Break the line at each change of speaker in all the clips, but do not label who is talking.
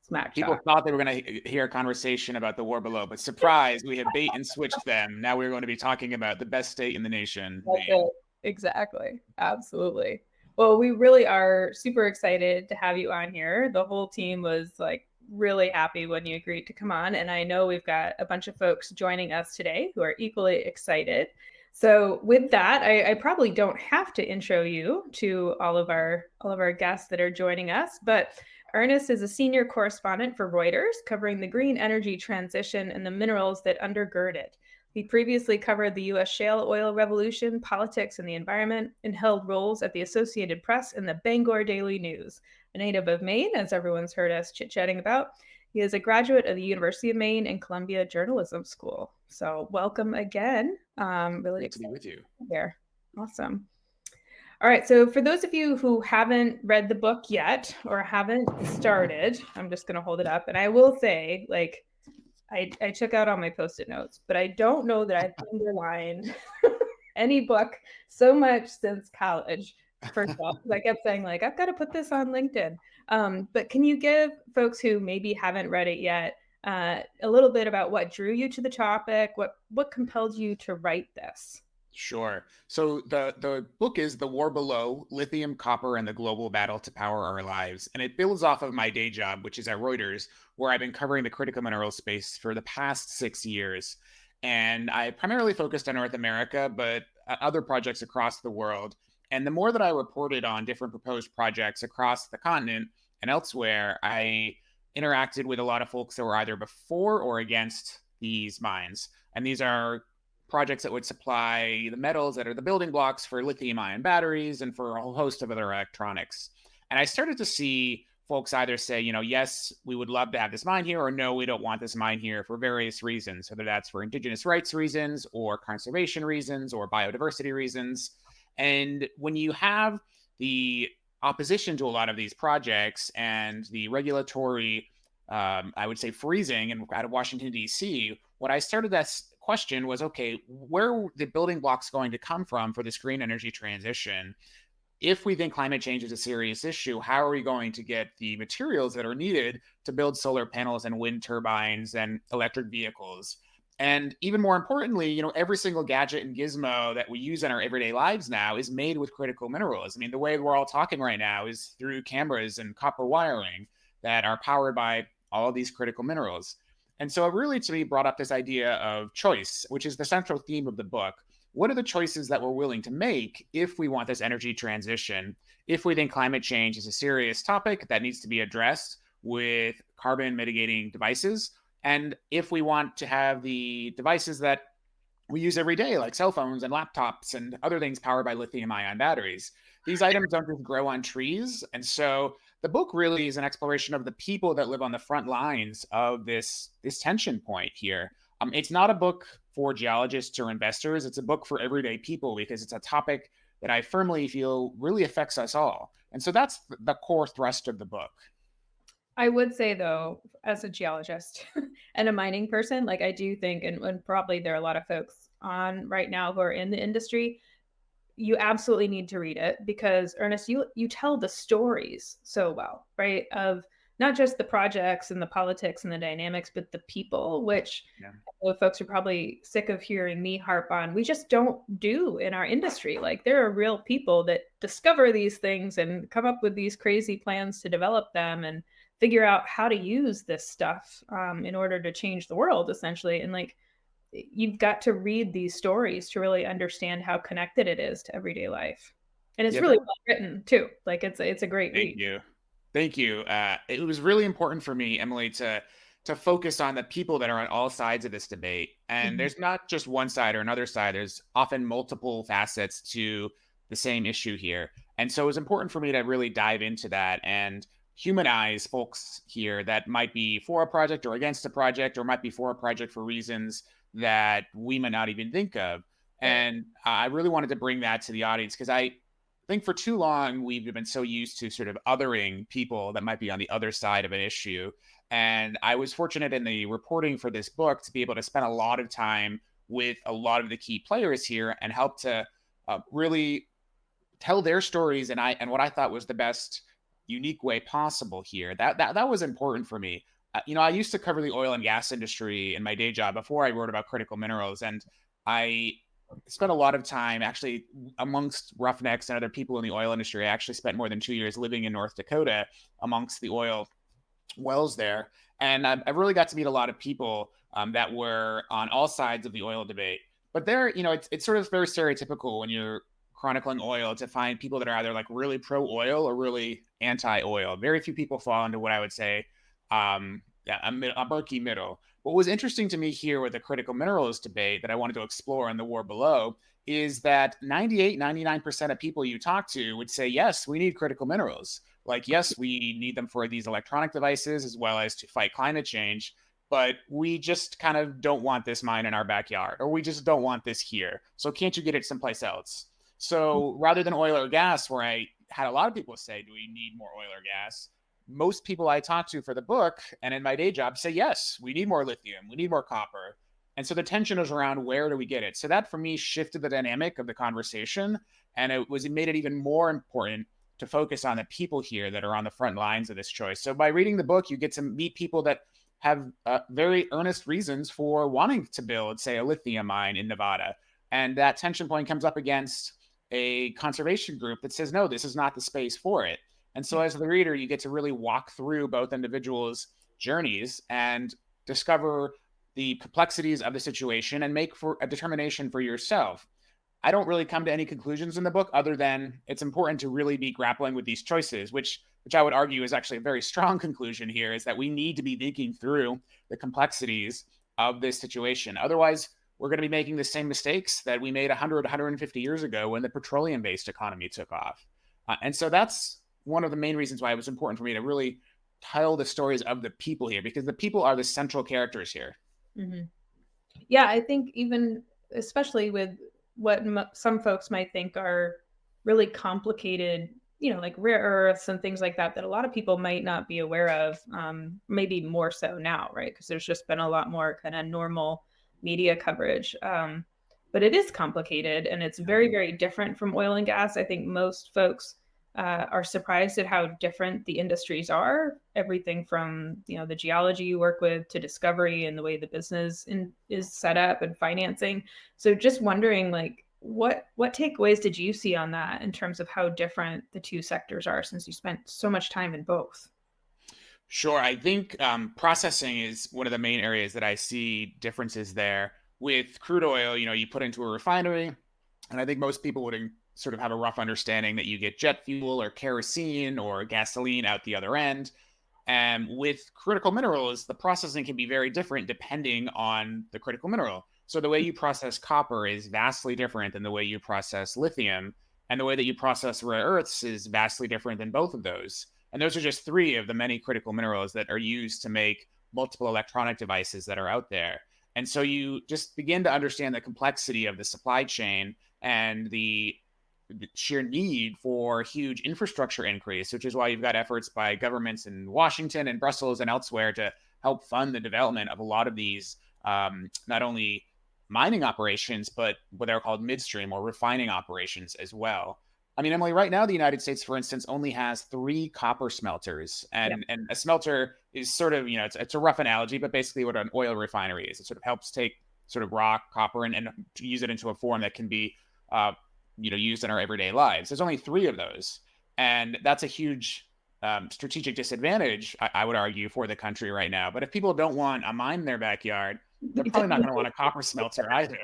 smack
People
talk.
thought they were going to hear a conversation about the war below, but surprise, we have bait and switched them. Now we're going to be talking about the best state in the nation,
That's
Maine.
it. Exactly. Absolutely. Well, we really are super excited to have you on here. The whole team was like really happy when you agreed to come on. And I know we've got a bunch of folks joining us today who are equally excited. So with that, I probably don't have to intro you to all of our guests that are joining us, but Ernest is a senior correspondent for Reuters, covering the green energy transition and the minerals that undergird it. He previously covered the U.S. shale oil revolution, politics, and the environment, and held roles at the Associated Press and the Bangor Daily News. A native of Maine, as everyone's heard us chit-chatting about, he is a graduate of the University of Maine and Columbia Journalism School. So welcome again. Really
Great to be
excited
with you.
to be here. Awesome. All right. So for those of you who haven't read the book yet or haven't started, I'm just going to hold it up. And I will say, like, I took out all my post-it notes, but I don't know that I've underlined any book so much since college. First of all, because I kept saying like I've got to put this on LinkedIn. But can you give folks who maybe haven't read it yet a little bit about what drew you to the topic? What compelled you to write this?
Sure. So the book is The War Below, Lithium, Copper, and the Global Battle to Power Our Lives. And it builds off of my day job, which is at Reuters, where I've been covering the critical mineral space for the past 6 years. And I primarily focused on North America, but other projects across the world. And the more that I reported on different proposed projects across the continent and elsewhere, I interacted with a lot of folks that were either before or against these mines. And these are projects that would supply the metals that are the building blocks for lithium ion batteries and for a whole host of other electronics. And I started to see folks either say, yes, we would love to have this mine here, or no, we don't want this mine here for various reasons, whether that's for indigenous rights reasons or conservation reasons or biodiversity reasons. And when you have the opposition to a lot of these projects and the regulatory, I would say, freezing and out of Washington, D.C., what I started that question was, okay, where are the building blocks going to come from for this green energy transition? If we think climate change is a serious issue, how are we going to get the materials that are needed to build solar panels and wind turbines and electric vehicles? And even more importantly, every single gadget and gizmo that we use in our everyday lives now is made with critical minerals. I mean, the way we're all talking right now is through cameras and copper wiring that are powered by all of these critical minerals. And so it really, to me, brought up this idea of choice, which is the central theme of the book. What are the choices that we're willing to make if we want this energy transition, if we think climate change is a serious topic that needs to be addressed with carbon mitigating devices, and if we want to have the devices that we use every day, like cell phones and laptops and other things powered by lithium ion batteries. These items don't just grow on trees. And so the book really is an exploration of the people that live on the front lines of this tension point here. It's not a book for geologists or investors. It's a book for everyday people because it's a topic that I firmly feel really affects us all. And so that's the core thrust of the book.
I would say though, as a geologist and a mining person, like I do think, and probably there are a lot of folks on right now who are in the industry, you absolutely need to read it because Ernest, you tell the stories so well, right? Of not just the projects and the politics and the dynamics, but the people, which
Yeah.
folks are probably sick of hearing me harp on. We just don't do in our industry. Like there are real people that discover these things and come up with these crazy plans to develop them and figure out how to use this stuff in order to change the world, essentially. And like you've got to read these stories to really understand how connected it is to everyday life. And it's
Yeah,
really well written too. Like it's a great
thank
read.
you. Thank you. It was really important for me, Emily, to focus on the people that are on all sides of this debate. And
Mhm.
there's not just one side or another side. There's often multiple facets to the same issue here. And so it was important for me to really dive into that and humanize folks here that might be for a project or against a project or might be for a project for reasons that we might not even think of.
Right.
And I really wanted to bring that to the audience because I think for too long we've been so used to sort of othering people that might be on the other side of an issue. And I was fortunate in the reporting for this book to be able to spend a lot of time with a lot of the key players here and help to really tell their stories and what I thought was the best unique way possible here. That was important for me. I used to cover the oil and gas industry in my day job before I wrote about critical minerals, and I spent a lot of time actually amongst roughnecks and other people in the oil industry. I actually spent more than 2 years living in North Dakota amongst the oil wells there, and I really got to meet a lot of people that were on all sides of the oil debate. But there, it's sort of very stereotypical when you're chronicling oil to find people that are either like really pro oil or really anti oil. Very few people fall into what I would say a murky middle. What was interesting to me here with the critical minerals debate that I wanted to explore in the war below is that 98, 99% of people you talk to would say, yes, we need critical minerals. Like, yes, we need them for these electronic devices as well as to fight climate change, but we just kind of don't want this mine in our backyard, or we just don't want this here. So can't you get it someplace else? So rather than oil or gas, where I had a lot of people say, do we need more oil or gas? Most people I talk to for the book and in my day job say, yes, we need more lithium, we need more copper. And so the tension is around where do we get it? So that for me shifted the dynamic of the conversation. And it made it even more important to focus on the people here that are on the front lines of this choice. So by reading the book, you get to meet people that have very earnest reasons for wanting to build, say, a lithium mine in Nevada. And that tension point comes up against a conservation group that says, no, this is not the space for it. And so as the reader, you get to really walk through both individuals' journeys and discover the complexities of the situation and make for a determination for yourself. I don't really come to any conclusions in the book other than it's important to really be grappling with these choices, which I would argue is actually a very strong conclusion here, is that we need to be thinking through the complexities of this situation. Otherwise, we're going to be making the same mistakes that we made 100, 150 years ago when the petroleum-based economy took off. And so that's one of the main reasons why it was important for me to really tell the stories of the people here, because the people are the central characters here.
Mm-hmm. Yeah, I think even especially with what some folks might think are really complicated, like rare earths and things like that, that a lot of people might not be aware of, maybe more so now, right? Because there's just been a lot more kind of normal media coverage. But it is complicated and it's very, very different from oil and gas. I think most folks are surprised at how different the industries are. Everything from the geology you work with to discovery and the way the business is set up and financing. So just wondering, like, what takeaways did you see on that in terms of how different the two sectors are, since you spent so much time in both?
Sure. I think processing is one of the main areas that I see differences there. With crude oil, you put into a refinery, and I think most people would sort of have a rough understanding that you get jet fuel or kerosene or gasoline out the other end. And with critical minerals, the processing can be very different depending on the critical mineral. So the way you process copper is vastly different than the way you process lithium. And the way that you process rare earths is vastly different than both of those. And those are just three of the many critical minerals that are used to make multiple electronic devices that are out there. And so you just begin to understand the complexity of the supply chain and the sheer need for huge infrastructure increase, which is why you've got efforts by governments in Washington and Brussels and elsewhere to help fund the development of a lot of these, not only mining operations, but what they're called midstream or refining operations as well. I mean, Emily, right now, the United States, for instance, only has 3 copper smelters. And a smelter is sort of, it's a rough analogy, but basically what an oil refinery is. It sort of helps take sort of raw copper and use it into a form that can be used in our everyday lives. There's only 3 of those. And that's a huge strategic disadvantage, I would argue, for the country right now. But if people don't want a mine in their backyard, they're probably not going to want a copper smelter either.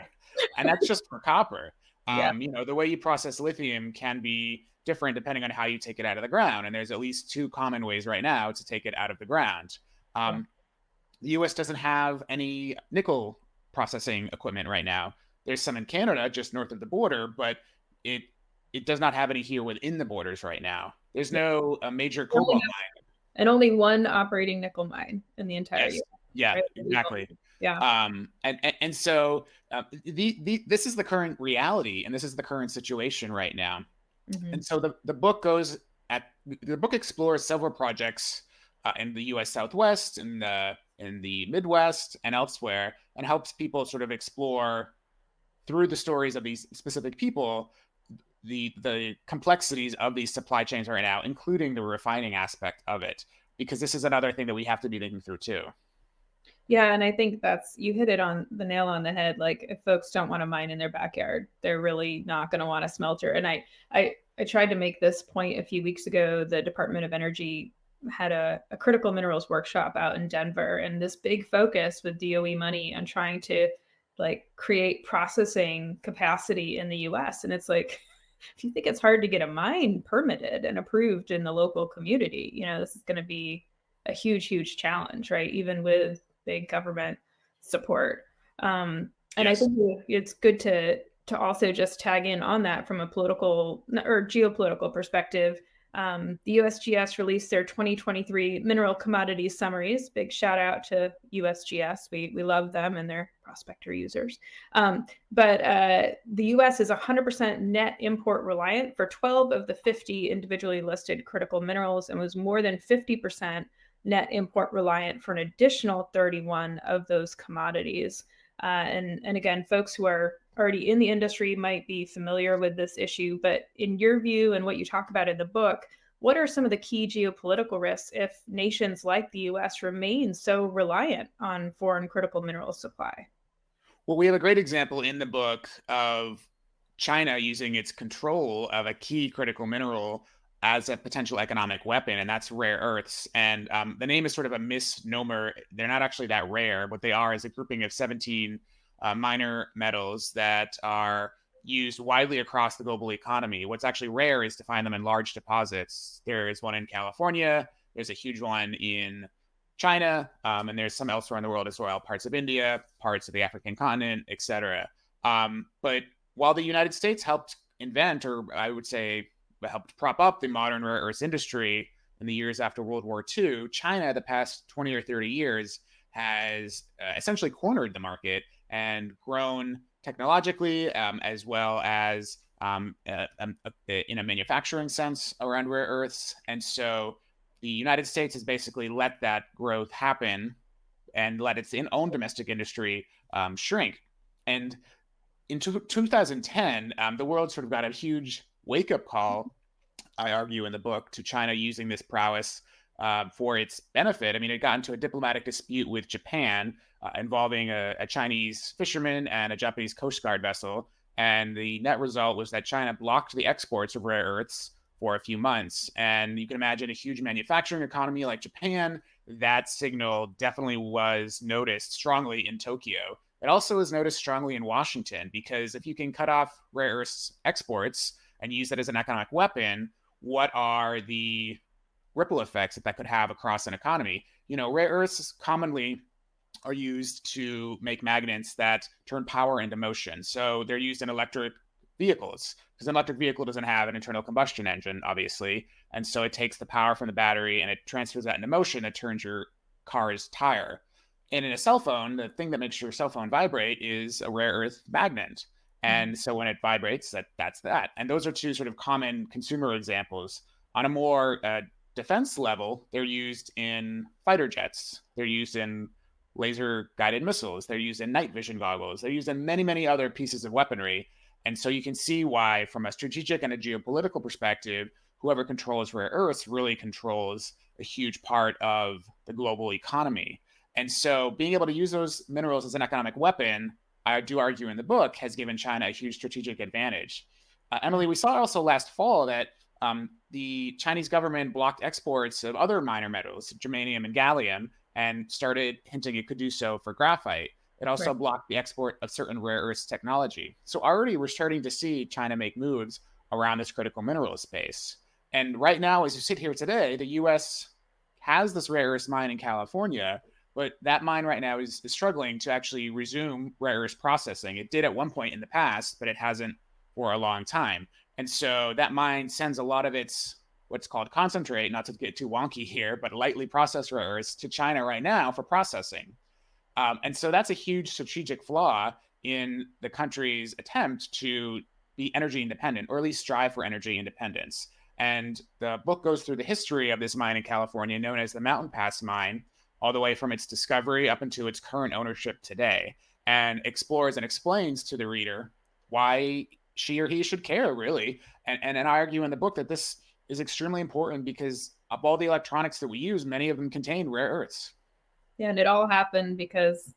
And that's just for copper.
Yeah.
The way you process lithium can be different depending on how you take it out of the ground. And there's at least 2 common ways right now to take it out of the ground. The US doesn't have any nickel processing equipment right now. There's some in Canada, just north of the border, but it does not have any here within the borders right now. There's no major cobalt mine.
And only one operating nickel mine in the entire
Yes.
US.
Yeah,
Right?
exactly.
Yeah.
And so this is the current reality, and this is the current situation right now.
Mm-hmm.
And so the book explores several projects in the U.S. Southwest, in the Midwest, and elsewhere, and helps people sort of explore through the stories of these specific people the complexities of these supply chains right now, including the refining aspect of it, because this is another thing that we have to be thinking through too.
Yeah, and I think you hit it on the nail on the head. Like if folks don't want to mine in their backyard, they're really not going to want a smelter. And I tried to make this point a few weeks ago. The Department of Energy had a critical minerals workshop out in Denver, and this big focus with DOE money on trying to like create processing capacity in the US. And it's like if you think it's hard to get a mine permitted and approved in the local community, this is going to be a huge challenge, right? Even with big government support. And I
Yes.
think it's good to also just tag in on that from a political or geopolitical perspective. The USGS released their 2023 mineral commodities summaries. Big shout out to USGS. We love them and their prospector users. But the US is 100% net import reliant for 12 of the 50 individually listed critical minerals and was more than 50% net import reliant for an additional 31 of those commodities. And again, folks who are already in the industry might be familiar with this issue, but in your view and what you talk about in the book, what are some of the key geopolitical risks if nations like the US remain so reliant on foreign critical mineral supply?
Well, we have a great example in the book of China using its control of a key critical mineral as a potential economic weapon, and that's rare earths. And the name is sort of a misnomer. They're not actually that rare. What they are is a grouping of 17 minor metals that are used widely across the global economy. What's actually rare is to find them in large deposits. There is one in California. There's a huge one in China, and there's some elsewhere in the world as well, parts of India, parts of the African continent, etc. But while the United States helped invent, or I would say helped prop up the modern rare earths industry in the years after World War II, China, the past 20 or 30 years, has essentially cornered the market and grown technologically as well as in a manufacturing sense around rare earths. And so the United States has basically let that growth happen and let its own domestic industry shrink. And in 2010, the world sort of got a huge wake-up call, I argue in the book, to China using this prowess for its benefit. I mean, it got into a diplomatic dispute with Japan involving a Chinese fisherman and a Japanese Coast Guard vessel. And the net result was that China blocked the exports of rare earths for a few months. And you can imagine a huge manufacturing economy like Japan. That signal definitely was noticed strongly in Tokyo. It also is noticed strongly in Washington, because if you can cut off rare earths exports and use that as an economic weapon, what are the ripple effects that could have across an economy? Rare earths commonly are used to make magnets that turn power into motion. So they're used in electric vehicles, because an electric vehicle doesn't have an internal combustion engine, obviously. And so it takes the power from the battery and it transfers that into motion that turns your car's tire. And in a cell phone, the thing that makes your cell phone vibrate is a rare earth magnet. And so when it vibrates, that's that. And those are two sort of common consumer examples. On a more defense level, they're used in fighter jets. They're used in laser guided missiles. They're used in night vision goggles. They're used in many, many other pieces of weaponry. And so you can see why, from a strategic and a geopolitical perspective, whoever controls rare earths really controls a huge part of the global economy. And so being able to use those minerals as an economic weapon, I do argue in the book, has given China a huge strategic advantage. Emily, we saw also last fall that the Chinese government blocked exports of other minor metals, germanium and gallium, and started hinting it could do so for graphite. It also
Right.
blocked the export of certain rare earths technology. So already we're starting to see China make moves around this critical mineral space. And right now, as you sit here today, the US has this rare earths mine in California, but that mine right now is struggling to actually resume rare earths processing. It did at one point in the past, but it hasn't for a long time. And so that mine sends a lot of its what's called concentrate, not to get too wonky here, but lightly processed rare earths to China right now for processing. And so that's a huge strategic flaw in the country's attempt to be energy independent, or at least strive for energy independence. And the book goes through the history of this mine in California, known as the Mountain Pass Mine, all the way from its discovery up into its current ownership today, and explores and explains to the reader why she or he should care, really. And I argue in the book that this is extremely important because of all the electronics that we use, many of them contain rare earths.
Yeah, and it all happened because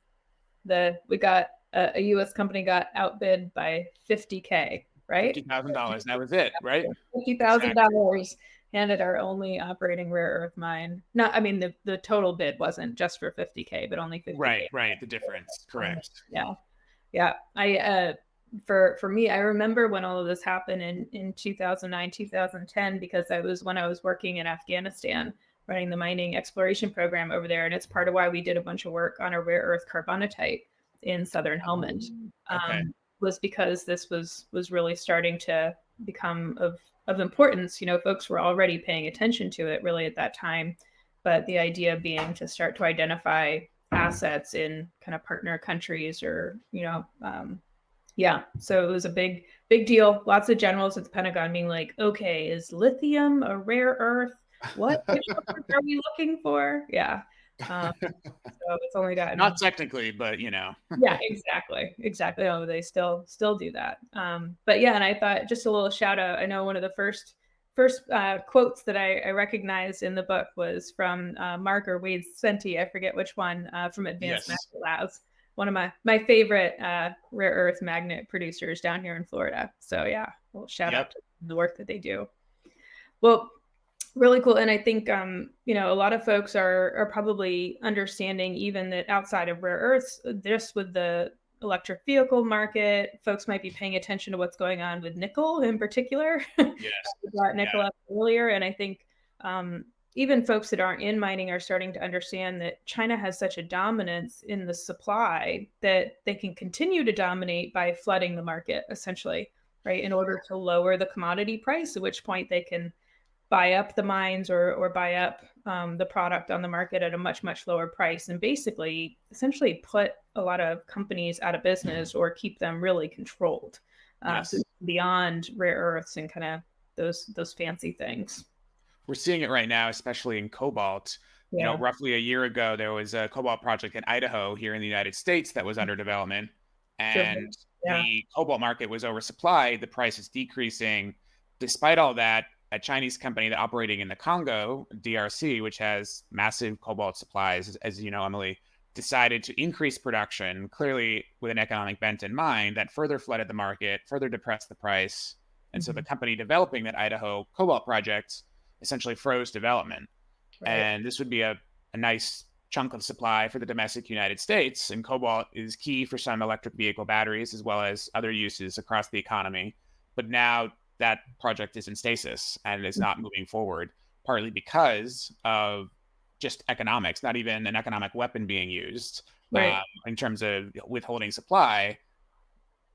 we got a U.S. company got outbid by 50K, right?
$50,000. That was it, right? Exactly.
$50,000, and at our only operating rare earth mine. Not, I mean, the total bid wasn't just for 50K, but only 50K.
Right. The difference. Correct.
Yeah, yeah. For me, I remember when all of this happened in 2009, 2010, because that was when I was working in Afghanistan, running the mining exploration program over there, and it's part of why we did a bunch of work on a rare earth carbonatite in southern Helmand.
Okay.
Was because this was really starting to become of importance. Folks were already paying attention to it really at that time, but the idea being to start to identify assets in kind of partner countries, or yeah, so it was a big deal. Lots of generals at the Pentagon being like, okay, is lithium a rare earth? What are we looking for? Yeah. So it's only gotten,
not technically, but
yeah, exactly. Oh, they still do that. But yeah, and I thought, just a little shout out, I know one of the first quotes that I recognized in the book was from Mark or Wade Senti, I forget which one, from Advanced
Yes.
Magnet Labs, one of my favorite rare earth magnet producers down here in Florida. So yeah, well, shout out to the work that they do. Well, really cool. And I think, a lot of folks are probably understanding even that outside of rare earths, just with the electric vehicle market, folks might be paying attention to what's going on with nickel in particular.
Yes.
We brought nickel up earlier. And I think even folks that aren't in mining are starting to understand that China has such a dominance in the supply that they can continue to dominate by flooding the market, essentially, right, in order to lower the commodity price, at which point they can buy up the mines or buy up the product on the market at a much, much lower price, and basically essentially put a lot of companies out of business or keep them really controlled. So beyond rare earths and kind of those fancy things.
We're seeing it right now, especially in cobalt.
Yeah.
Roughly a year ago, there was a cobalt project in Idaho here in the United States that was under development, and the cobalt market was oversupplied. The price is decreasing. Despite all that, a Chinese company that operating in the Congo, DRC, which has massive cobalt supplies, as you know, Emily, decided to increase production, clearly with an economic bent in mind, that further flooded the market, further depressed the price. And so the company developing that Idaho cobalt project essentially froze development. Right. And this would be a nice chunk of supply for the domestic United States. And cobalt is key for some electric vehicle batteries, as well as other uses across the economy. But now that project is in stasis and is not moving forward, partly because of just economics, not even an economic weapon being used, right, in terms of withholding supply,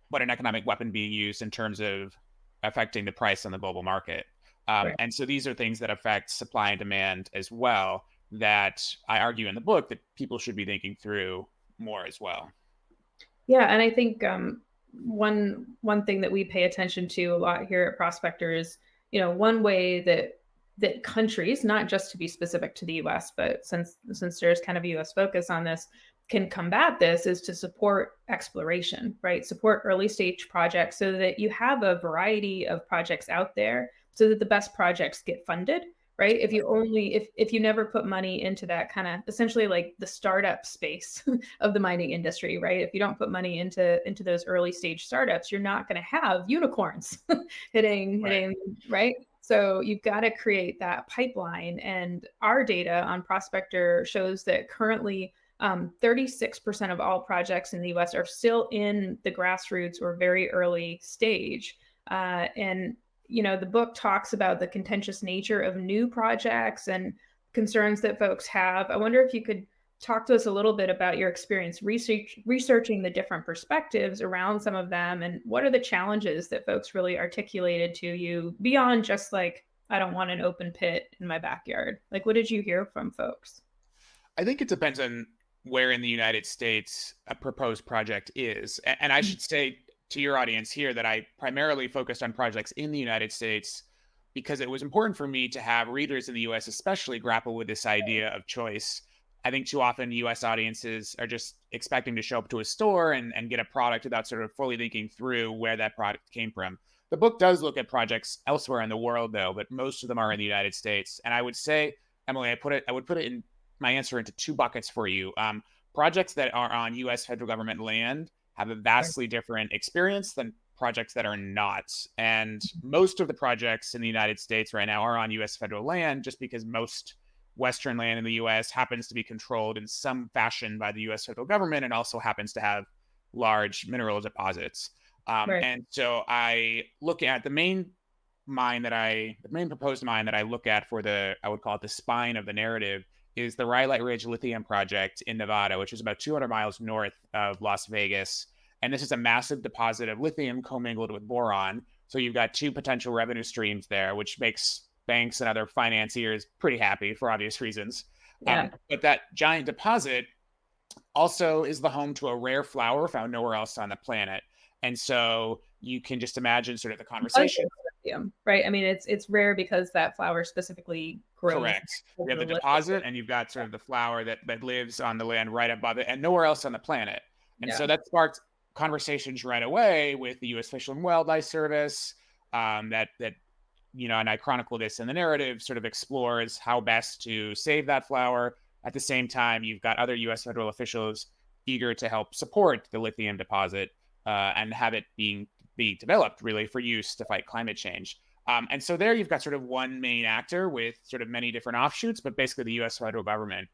but an economic weapon being used in terms of affecting the price on the global market. Right. And so these are things that affect supply and demand as well, that I argue in the book that people should be thinking through more as well.
Yeah, and I think one thing that we pay attention to a lot here at Prospector is, one way that countries, not just to be specific to the US, but since there's kind of a US focus on this, can combat this is to support exploration, right? Support early stage projects so that you have a variety of projects out there so that the best projects get funded, right? If you never put money into that kind of essentially like the startup space of the mining industry, right? If you don't put money into those early stage startups, you're not going to have unicorns hitting, right? So you've got to create that pipeline. And our data on Prospector shows that currently 36% of all projects in the US are still in the grassroots or very early stage. And the book talks about the contentious nature of new projects and concerns that folks have. I wonder if you could talk to us a little bit about your experience researching the different perspectives around some of them, and what are the challenges that folks really articulated to you beyond just like, I don't want an open pit in my backyard. Like, what did you hear from folks?
I think it depends on where in the United States a proposed project is. And I should say to your audience here that I primarily focused on projects in the United States because it was important for me to have readers in the US especially grapple with this idea of choice I think too often US audiences are just expecting to show up to a store and get a product without sort of fully thinking through where that product came from. The book does look at projects elsewhere in the world, though, but most of them are in the United States. And I would say, Emily, I would put it in my answer into two buckets for you. Projects that are on US federal government land have a vastly different experience than projects that are not. And most of the projects in the United States right now are on US federal land just because most Western land in the US happens to be controlled in some fashion by the US federal government and also happens to have large mineral deposits.
Right.
And so I look at the main the main proposed mine that I look at for I would call it the spine of the narrative is the Rhyolite Ridge Lithium Project in Nevada, which is about 200 miles north of Las Vegas. And this is a massive deposit of lithium commingled with boron. So you've got two potential revenue streams there, which makes banks and other financiers pretty happy for obvious reasons.
Yeah.
But that giant deposit also is the home to a rare flower found nowhere else on the planet. And so you can just imagine sort of the conversation.
Lithium, right? I mean, it's rare because that flower specifically grows.
Correct. We have the deposit, and you've got sort of the flower that lives on the land right above it, and nowhere else on the planet. And so that sparked conversations right away with the U.S. Fish and Wildlife Service. That and I chronicle this in the narrative, sort of explores how best to save that flower. At the same time, you've got other U.S. federal officials eager to help support the lithium deposit and have it be developed really for use to fight climate change. And so there you've got sort of one main actor with sort of many different offshoots, but basically the U.S. federal government.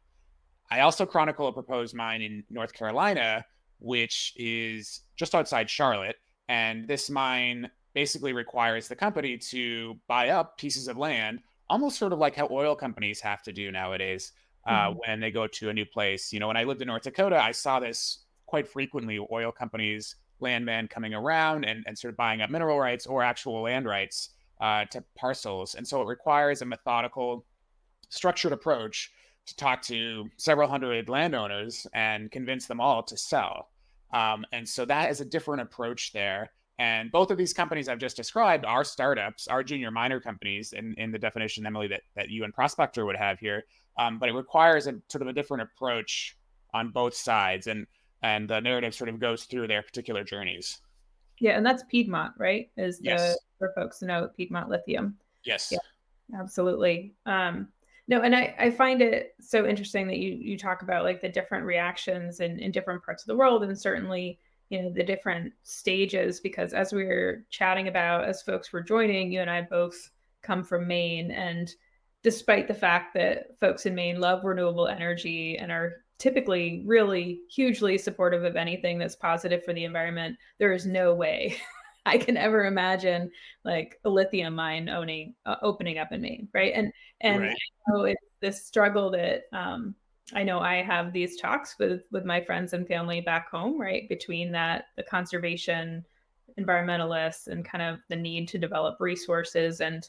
I also chronicle a proposed mine in North Carolina, which is just outside Charlotte. And this mine basically requires the company to buy up pieces of land, almost sort of like how oil companies have to do nowadays when they go to a new place. When I lived in North Dakota, I saw this quite frequently, oil companies, landmen coming around and sort of buying up mineral rights or actual land rights to parcels. And so it requires a methodical, structured approach to talk to several hundred landowners and convince them all to sell. And so that is a different approach there. And both of these companies I've just described are startups, are junior miner companies in the definition, Emily, that you and Prospector would have here. But it requires a sort of a different approach on both sides. And the narrative sort of goes through their particular journeys.
Yeah, and that's Piedmont, right?
Yes.
For folks to know, Piedmont Lithium.
Yes.
Yeah, absolutely. No, and I find it so interesting that you talk about like the different reactions in different parts of the world, and certainly the different stages, because as we were chatting about, as folks were joining, you and I both come from Maine, and despite the fact that folks in Maine love renewable energy and are typically really hugely supportive of anything that's positive for the environment, there is no way I can ever imagine like a lithium mine opening up in Maine, right? And
Right.
I know it's this struggle that I know I have these talks with my friends and family back home, right? Between the conservation environmentalists and kind of the need to develop resources. And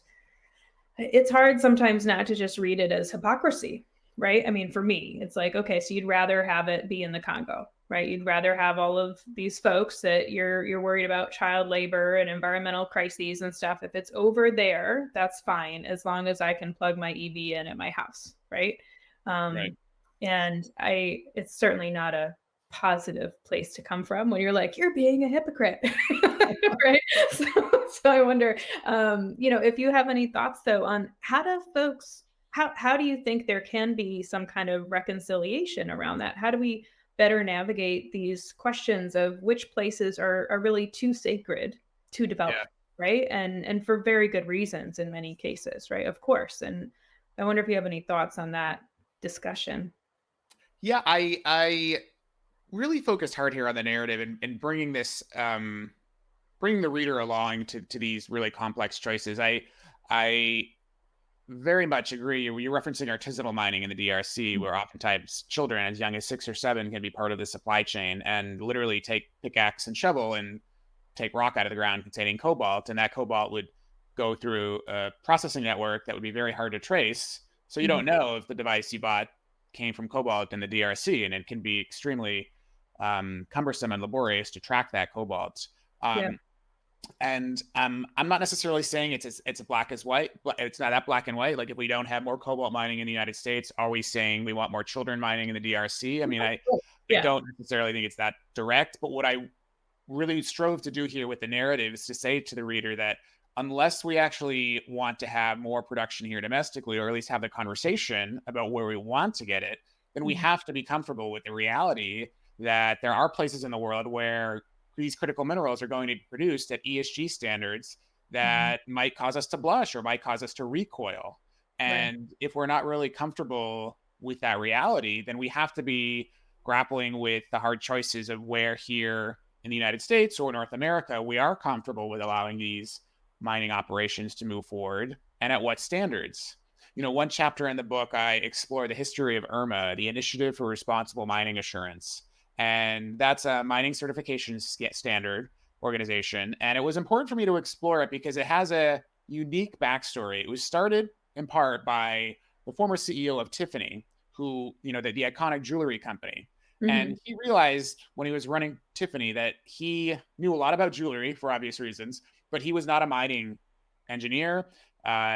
it's hard sometimes not to just read it as hypocrisy, right? I mean, for me, it's like, okay, so you'd rather have it be in the Congo, right? You'd rather have all of these folks that you're worried about child labor and environmental crises and stuff. If it's over there, that's fine, as long as I can plug my EV in at my house, right?
Right.
And it's certainly not a positive place to come from when you're like, you're being a hypocrite, right? So I wonder, if you have any thoughts though on how do you think there can be some kind of reconciliation around that? How do we better navigate these questions of which places are really too sacred to develop,
Yeah.
right? And for very good reasons in many cases, right? Of course. And I wonder if you have any thoughts on that discussion.
Yeah, I really focused hard here on the narrative and bringing this bringing the reader along to these really complex choices. I very much agree. You're referencing artisanal mining in the DRC, where oftentimes children as young as 6 or 7 can be part of the supply chain and literally take pickaxe and shovel and take rock out of the ground containing cobalt, and that cobalt would go through a processing network that would be very hard to trace. So you don't know if the device you bought came from cobalt in the DRC, and it can be extremely cumbersome and laborious to track that cobalt.
Yeah.
And I'm not necessarily saying it's black as white. It's not that black and white. Like if we don't have more cobalt mining in the United States, are we saying we want more children mining in the DRC? I mean, I
Yeah.
don't necessarily think it's that direct. But what I really strove to do here with the narrative is to say to the reader that unless we actually want to have more production here domestically, or at least have the conversation about where we want to get it, then we
Mhm.
have to be comfortable with the reality that there are places in the world where these critical minerals are going to be produced at ESG standards
Mhm.
that might cause us to blush or might cause us to recoil.
Right.
And if we're not really comfortable with that reality, then we have to be grappling with the hard choices of where here in the United States or North America we are comfortable with allowing these mining operations to move forward and at what standards. One chapter in the book, I explore the history of IRMA, the Initiative for Responsible Mining Assurance. And that's a mining certification standard organization. And it was important for me to explore it because it has a unique backstory. It was started in part by the former CEO of Tiffany, who, the iconic jewelry company.
Mhm.
And he realized when he was running Tiffany that he knew a lot about jewelry for obvious reasons, but he was not a mining engineer.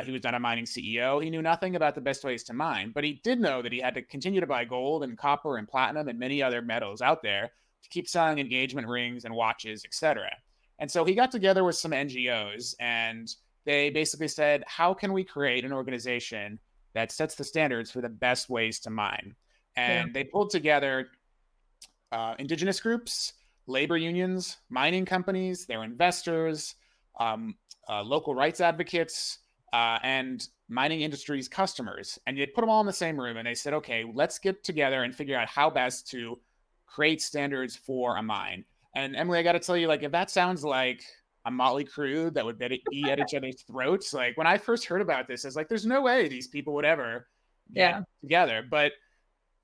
He was not a mining CEO. He knew nothing about the best ways to mine, but he did know that he had to continue to buy gold and copper and platinum and many other metals out there to keep selling engagement rings and watches, etc. And so he got together with some NGOs and they basically said, how can we create an organization that sets the standards for the best ways to mine?
Yeah.
And they pulled together indigenous groups, labor unions, mining companies, their investors, local rights advocates, and mining industry's customers. And they put them all in the same room and they said, okay, let's get together and figure out how best to create standards for a mine. And Emily, I got to tell you, like, if that sounds like a motley crew that would be at each other's throats, like when I first heard about this, I was like, there's no way these people would ever get
Yeah.
together. But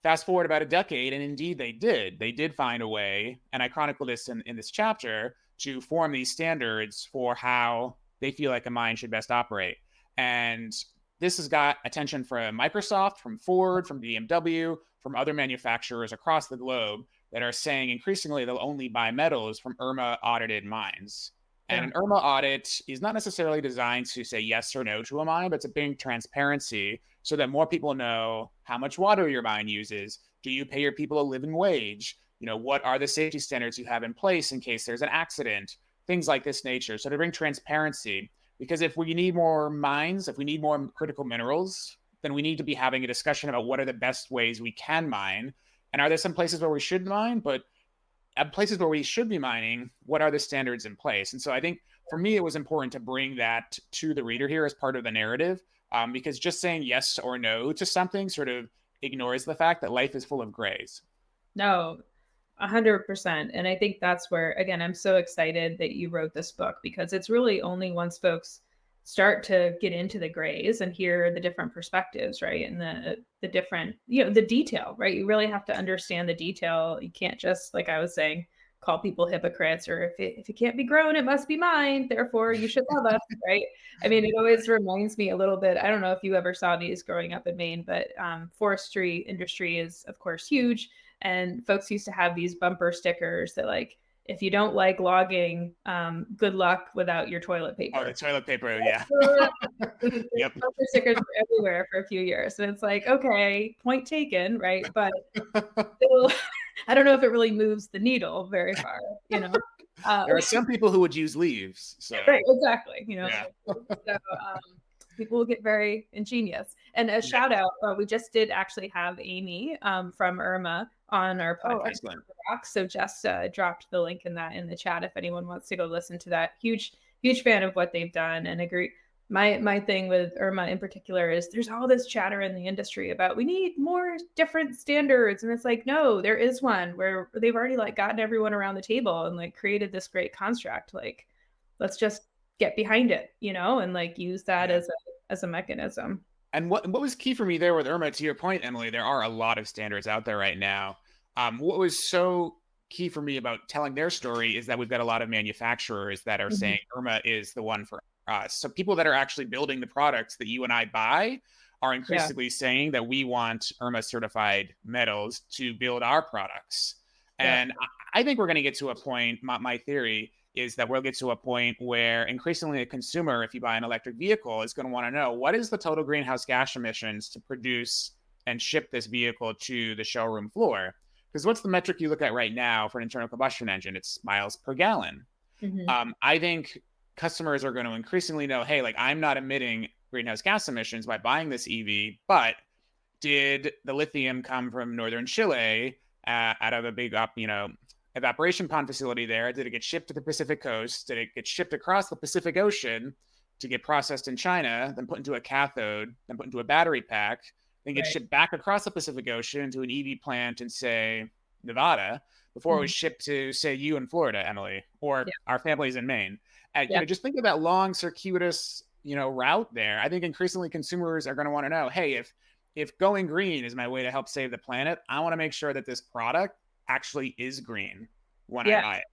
fast forward about a decade, and indeed they did. They did find a way, and I chronicle this in this chapter, to form these standards for how they feel like a mine should best operate. And this has got attention from Microsoft, from Ford, from BMW, from other manufacturers across the globe that are saying increasingly they'll only buy metals from IRMA audited mines. And
Yeah.
an IRMA audit is not necessarily designed to say yes or no to a mine, but to bring transparency so that more people know how much water your mine uses. Do you pay your people a living wage? What are the safety standards you have in place in case there's an accident? Things like this nature. So to bring transparency, because if we need more mines, if we need more critical minerals, then we need to be having a discussion about what are the best ways we can mine. And are there some places where we should mine? But at places where we should be mining, what are the standards in place? And so I think for me, it was important to bring that to the reader here as part of the narrative, because just saying yes or no to something sort of ignores the fact that life is full of grays.
No, 100%. And I think that's where, again, I'm so excited that you wrote this book because it's really only once folks start to get into the grays and hear the different perspectives, right? And the different, the detail, right? You really have to understand the detail. You can't just, like I was saying, call people hypocrites or if it can't be grown, it must be mine. Therefore, you should love us, right? I mean, it always reminds me a little bit. I don't know if you ever saw these growing up in Maine, but forestry industry is, of course, huge and folks used to have these bumper stickers that like if you don't like logging, good luck without your toilet
Oh, the
paper.
toilet paper, yeah. Yep.
Bumper stickers were everywhere for a few years, and it's like, okay, point taken, right? But still, I don't know if it really moves the needle very far, you know.
There are some people who would use leaves. So,
Right, exactly.
yeah.
So people will get very ingenious. And a
Yeah.
shout out, we just did actually have Amy from Irma on our
Oh,
podcast.
excellent.
So just dropped the link in the chat if anyone wants to go listen to that. Huge fan of what they've done and agree. My thing with Irma in particular is there's all this chatter in the industry about we need more different standards. And it's like, no, there is one where they've already like gotten everyone around the table and like created this great construct. Like, let's just get behind it, and like use that
Yeah.
as a mechanism.
And what was key for me there with Irma, to your point, Emily, there are a lot of standards out there right now. What was so key for me about telling their story is that we've got a lot of manufacturers that are
Mhm.
saying Irma is the one for us. So people that are actually building the products that you and I buy are
Yeah.
increasingly saying that we want Irma certified metals to build our products.
Yeah.
And I think we're going to get to a point, my theory is that we'll get to a point where increasingly a consumer, if you buy an electric vehicle, is going to want to know what is the total greenhouse gas emissions to produce and ship this vehicle to the showroom floor. Because what's the metric you look at right now for an internal combustion engine? It's miles per gallon. I think customers are going to increasingly know, hey, like I'm not emitting greenhouse gas emissions by buying this EV, but did the lithium come from northern Chile out of a big evaporation pond facility there? Did it get shipped to the Pacific coast? Did it get shipped across the Pacific Ocean to get processed in China, then put into a cathode, then put into a battery pack, then get shipped back across the Pacific Ocean to an EV plant in, say, Nevada, before it was shipped to, say, you in Florida, Emily, or our families in Maine? And, just think of that long, circuitous, route there. I think increasingly consumers are going to want to know, hey, if going green is my way to help save the planet, I want to make sure that this product actually is green when I buy it.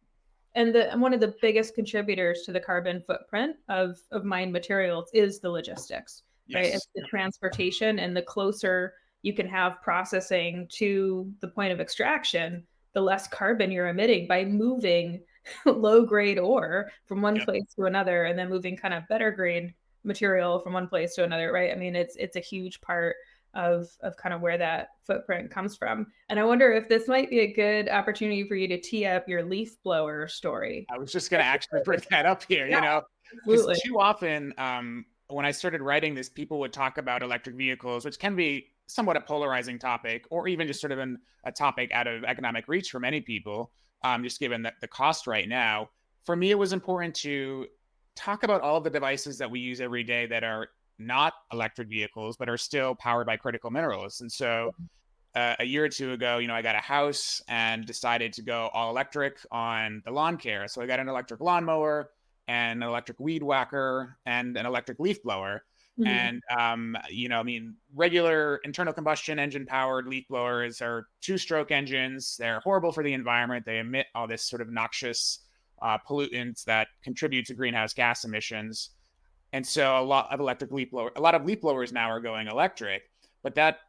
And one of the biggest contributors to the carbon footprint of mined materials is the logistics, right? It's the transportation, and the closer you can have processing to the point of extraction, the less carbon you're emitting by moving low grade ore from one place to another, and then moving kind of better grade material from one place to another, right? I mean, it's a huge part of kind of where that footprint comes from. And I wonder if this might be a good opportunity for you to tee up your leaf blower story.
I was just going to actually bring that up here, because too often when I started writing this, people would talk about electric vehicles, which can be somewhat a polarizing topic, or even just sort of a topic out of economic reach for many people, just given the cost right now. For me, it was important to talk about all of the devices that we use every day that are not electric vehicles, but are still powered by critical minerals. And so a year or two ago, I got a house and decided to go all electric on the lawn care. So I got an electric lawnmower and an electric weed whacker and an electric leaf blower. And, regular internal combustion engine powered leaf blowers are 2-stroke engines. They're horrible for the environment. They emit all this sort of noxious pollutants that contribute to greenhouse gas emissions. And so a lot of leaf blowers now are going electric. But that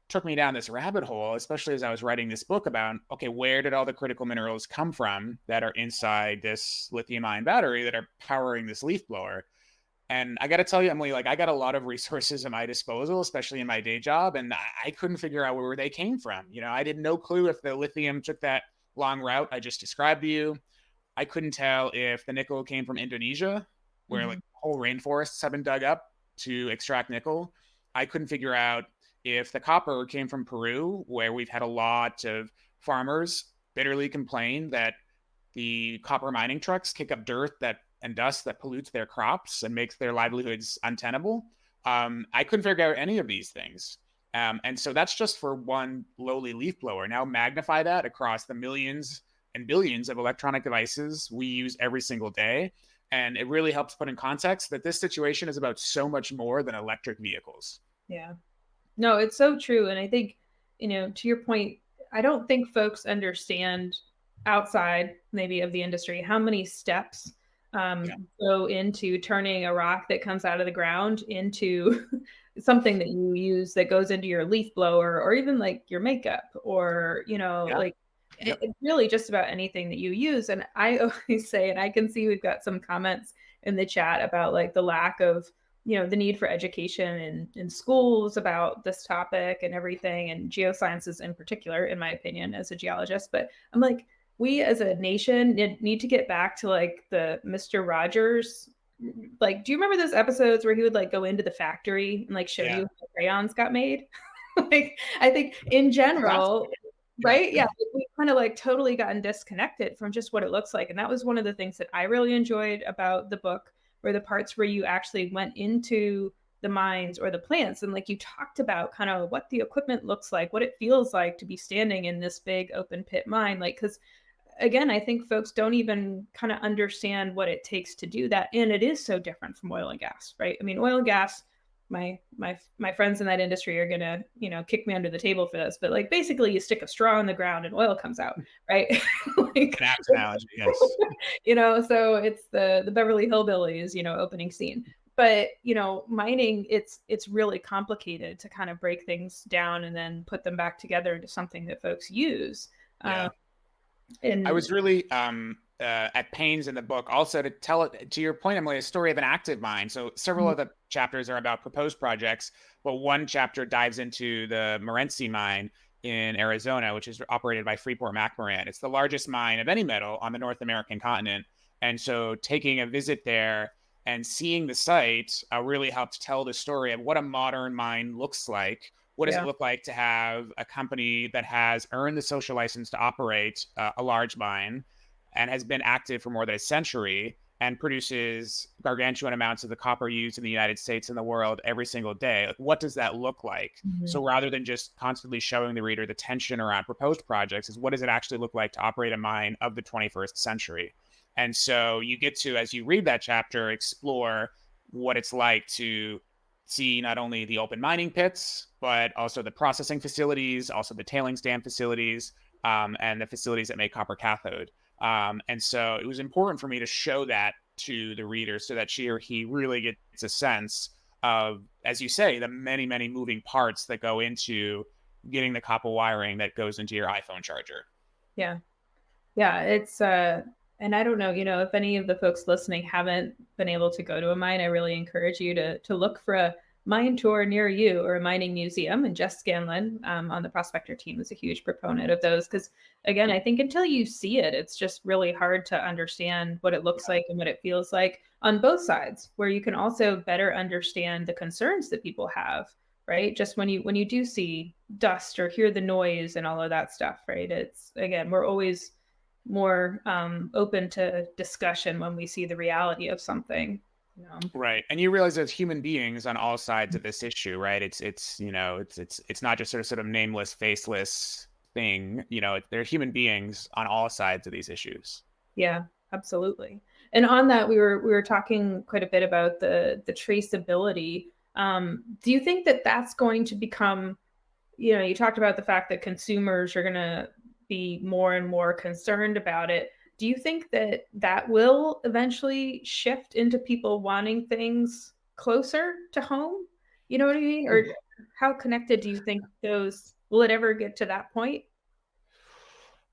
took me down this rabbit hole, especially as I was writing this book about, okay, where did all the critical minerals come from that are inside this lithium-ion battery that are powering this leaf blower? And I got to tell you, Emily, like I got a lot of resources at my disposal, especially in my day job, and I couldn't figure out where they came from. I had no clue if the lithium took that long route I just described to you. I couldn't tell if the nickel came from Indonesia, where like whole rainforests have been dug up to extract nickel. I couldn't figure out if the copper came from Peru, where we've had a lot of farmers bitterly complain that the copper mining trucks kick up dirt and dust that pollutes their crops and makes their livelihoods untenable. I couldn't figure out any of these things. And so that's just for one lowly leaf blower. Now magnify that across the millions and billions of electronic devices we use every single day. And it really helps put in context that this situation is about so much more than electric vehicles.
Yeah. No, it's so true. And I think, to your point, I don't think folks understand outside maybe of the industry how many steps go into turning a rock that comes out of the ground into something that you use that goes into your leaf blower, or even like your makeup, or it's really just about anything that you use. And I always say, and I can see we've got some comments in the chat about like the lack of the need for education in schools about this topic and everything, and geosciences in particular, in my opinion, as a geologist. But I'm like, we as a nation need to get back to like the Mr. Rogers. Like, do you remember those episodes where he would like go into the factory and like show you how crayons got made? Like, I think in general, right? Yeah, we've kind of like totally gotten disconnected from just what it looks like. And that was one of the things that I really enjoyed about the book, were the parts where you actually went into the mines or the plants, and like you talked about kind of what the equipment looks like, what it feels like to be standing in this big open pit mine. Like, because again, I think folks don't even kind of understand what it takes to do that. And it is so different from oil and gas, right? I mean, oil and gas, my friends in that industry are going to, kick me under the table for this, but like basically you stick a straw in the ground and oil comes out, right? Like,
analogy, yes.
So it's the Beverly Hillbillies, opening scene. But, mining, it's really complicated to kind of break things down and then put them back together into something that folks use. And
I was really at pains in the book also to tell it, to your point, Emily, a story of an active mine. So several of the chapters are about proposed projects, but one chapter dives into the Morenci mine in Arizona, which is operated by Freeport-McMoRan. It's the largest mine of any metal on the North American continent. And so taking a visit there and seeing the site really helped tell the story of what a modern mine looks like. What does it
Yeah.
look like to have a company that has earned the social license to operate a large mine and has been active for more than a century and produces gargantuan amounts of the copper used in the United States and the world every single day? Like, what does that look like?
Mhm.
So rather than just constantly showing the reader the tension around proposed projects, is what does it actually look like to operate a mine of the 21st century? And so you get to, as you read that chapter, explore what it's like to see not only the open mining pits, but also the processing facilities, also the tailings dam facilities, and the facilities that make copper cathode. And so it was important for me to show that to the reader so that she or he really gets a sense of, as you say, the many, many moving parts that go into getting the copper wiring that goes into your iPhone charger.
Yeah. Yeah, it's and I don't know, if any of the folks listening haven't been able to go to a mine, I really encourage you to look for a mine tour near you or a mining museum. And Jess Scanlon on the Prospector team is a huge proponent of those because, again, I think until you see it, it's just really hard to understand what it looks like and what it feels like on both sides, where you can also better understand the concerns that people have, right? Just when you do see dust or hear the noise and all of that stuff, right? It's, again, we're always more open to discussion when we see the reality of something. You know?
Right. And you realize there's human beings on all sides of this issue, right? It's not just sort of nameless, faceless thing. There are human beings on all sides of these issues.
Yeah, absolutely. And on that, we were talking quite a bit about the traceability. Do you think that that's going to become, you talked about the fact that consumers are going to be more and more concerned about it. Do you think that that will eventually shift into people wanting things closer to home? You know what I mean? Or how connected do you think those will it ever get to that point?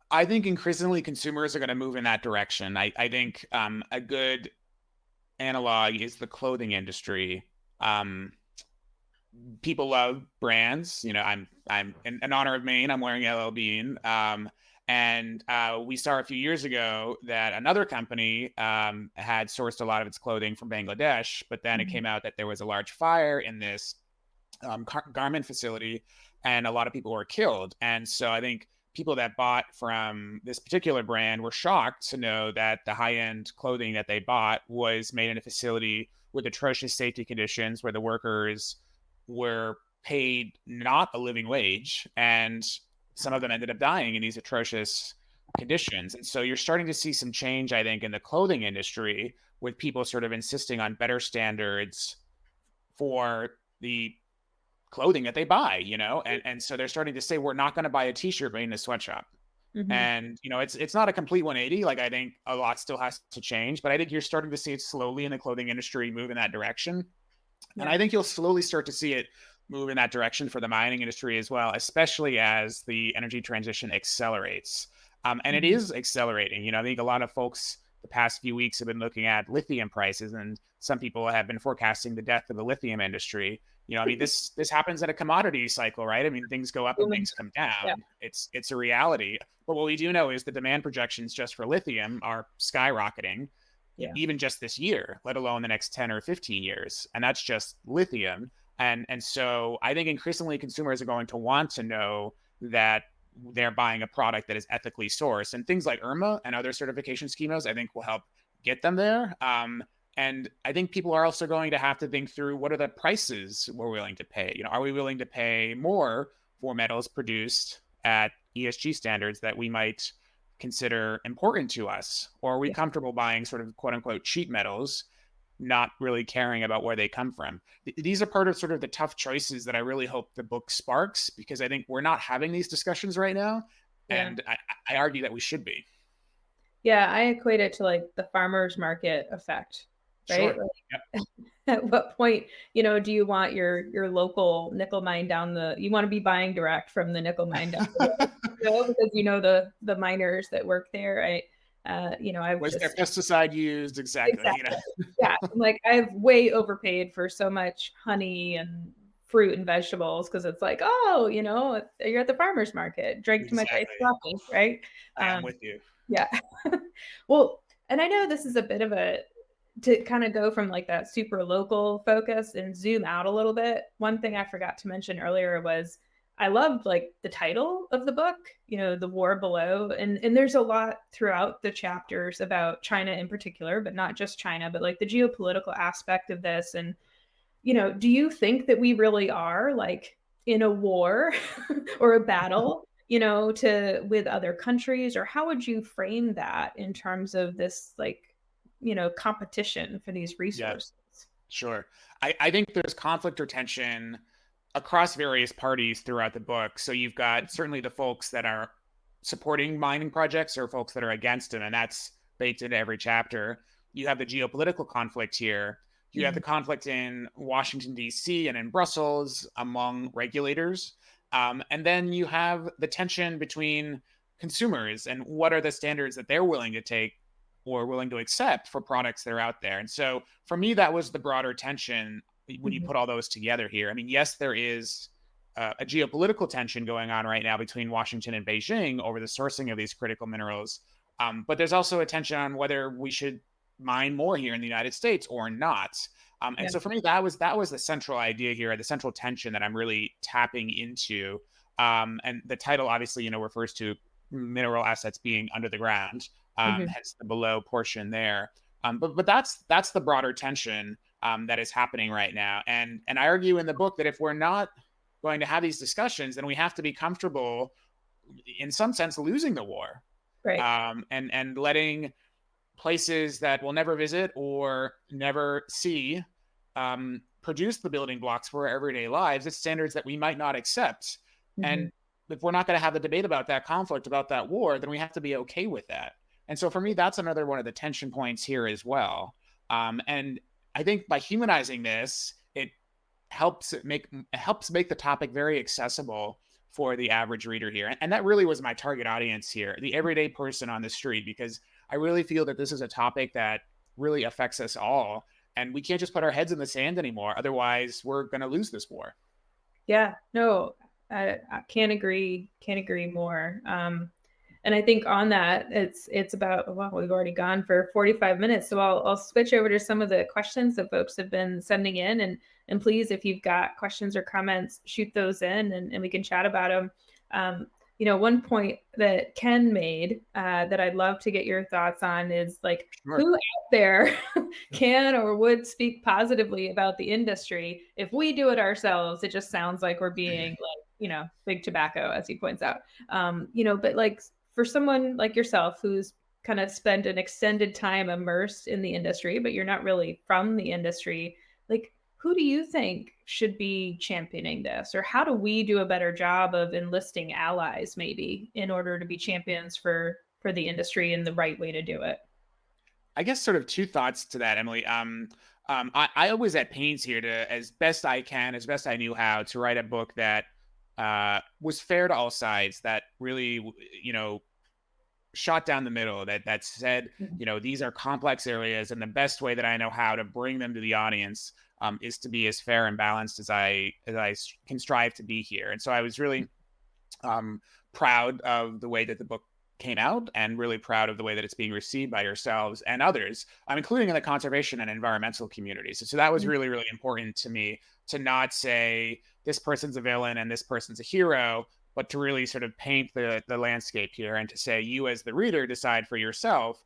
I think increasingly consumers are going to move in that direction. I think a good analog is the clothing industry. Um, People love brands. I'm in honor of Maine. I'm wearing LL Bean. And we saw a few years ago that another company had sourced a lot of its clothing from Bangladesh, but then it
Mhm.
came out that there was a large fire in this garment facility, and a lot of people were killed. And so I think people that bought from this particular brand were shocked to know that the high-end clothing that they bought was made in a facility with atrocious safety conditions, where the workers were paid not a living wage, and some of them ended up dying in these atrocious conditions. And so you're starting to see some change, I think, in the clothing industry, with people sort of insisting on better standards for the clothing that they buy, and so they're starting to say, we're not going to buy a t-shirt made in a sweatshop.
Mhm.
And it's not a complete 180. Like, I think a lot still has to change, but I think you're starting to see it slowly in the clothing industry move in that direction. And
Yeah.
I think you'll slowly start to see it move in that direction for the mining industry as well, especially as the energy transition accelerates. And it
Mhm.
is accelerating. I think a lot of folks the past few weeks have been looking at lithium prices, and some people have been forecasting the death of the lithium industry. I mean, this happens in a commodity cycle, right? I mean, things go up and
Women-
things come
Yeah.
down. It's a reality. But what we do know is the demand projections just for lithium are skyrocketing,
Yeah.
even just this year, let alone the next 10 or 15 years. And that's just lithium. And so I think increasingly consumers are going to want to know that they're buying a product that is ethically sourced. And things like IRMA and other certification schemas, I think, will help get them there. And I think people are also going to have to think through, what are the prices we're willing to pay? Are we willing to pay more for metals produced at ESG standards that we might consider important to us? Or are we
Yeah.
comfortable buying sort of quote unquote cheap metals, not really caring about where they come from? These are part of sort of the tough choices that I really hope the book sparks, because I think we're not having these discussions right now.
Yeah.
And I argue that we should be.
Yeah. I equate it to like the farmer's market effect, right?
Sure. Yep.
At what point, do you want your local nickel mine you want to be buying direct from the nickel mine down the road, because the miners that work there, right? I've
Was there
just
pesticide used? Exactly. You
exactly.
know.
Yeah, like I've way overpaid for so much honey and fruit and vegetables because it's like, oh, you're at the farmer's market, drank too much iced
Exactly.
coffee, right?
I am
Um,
with you.
yeah. Well, and I know this is a bit of a to kind of go from like that super local focus and zoom out a little bit. One thing I forgot to mention earlier was I loved like the title of the book, The War Below. And there's a lot throughout the chapters about China in particular, but not just China, but like the geopolitical aspect of this. And, do you think that we really are like in a war or a battle, to with other countries? Or how would you frame that in terms of this like, competition for these
Yeah,
resources?
sure. I think there's conflict or tension across various parties throughout the book. So you've got certainly the folks that are supporting mining projects or folks that are against them, and that's baked into every chapter. You have the geopolitical conflict here. You have the
Mhm.
conflict in Washington, D.C. and in Brussels among regulators. And then you have the tension between consumers and what are the standards that they're willing to take or willing to accept for products that are out there. And so for me, that was the broader tension when you
Mhm.
put all those together here. I mean, yes, there is a geopolitical tension going on right now between Washington and Beijing over the sourcing of these critical minerals. But there's also a tension on whether we should mine more here in the United States or not. And
Yeah.
so for me, that was the central idea here, the central tension that I'm really tapping into. And the title obviously, refers to mineral assets being under the ground,
Mhm.
hence the below portion there. But that's the broader tension that is happening right now. And I argue in the book that if we're not going to have these discussions, then we have to be comfortable, in some sense, losing the war,
Right.
and letting places that we'll never visit or never see produce the building blocks for our everyday lives. It's standards that we might not accept.
Mhm.
And if we're not going to have the debate about that conflict, about that war, then we have to be okay with that. And so for me, that's another one of the tension points here as well. And I think by humanizing this, it helps make the topic very accessible for the average reader here. And that really was my target audience here, the everyday person on the street, because I really feel that this is a topic that really affects us all. And we can't just put our heads in the sand anymore. Otherwise, we're going to lose this war.
Yeah, no, I can't agree more. And I think on that, it's about well, we've already gone for 45 minutes, so I'll switch over to some of the questions that folks have been sending in, and please, if you've got questions or comments, shoot those in, and we can chat about them. Um, one point that Ken made that I'd love to get your thoughts on is like
Sure.
who out there can or would speak positively about the industry. If we do it ourselves, it just sounds like we're being like, big tobacco, as he points out. But like for someone like yourself who's kind of spent an extended time immersed in the industry, but you're not really from the industry, like who do you think should be championing this? Or how do we do a better job of enlisting allies maybe in order to be champions for the industry and the right way to do it?
I guess sort of two thoughts to that, Emily. I always at pains here to, as best I can, as best I knew how, to write a book that was fair to all sides, that really, shot down the middle, that said,
Mhm.
these are complex areas, and the best way that I know how to bring them to the audience is to be as fair and balanced as I can strive to be here. And so I was really um, proud of the way that the book came out, and really proud of the way that it's being received by yourselves and others, including in the conservation and environmental communities. So that was really, really important to me, to not say this person's a villain and this person's a hero, but to really sort of paint the landscape here, and to say, you as the reader decide for yourself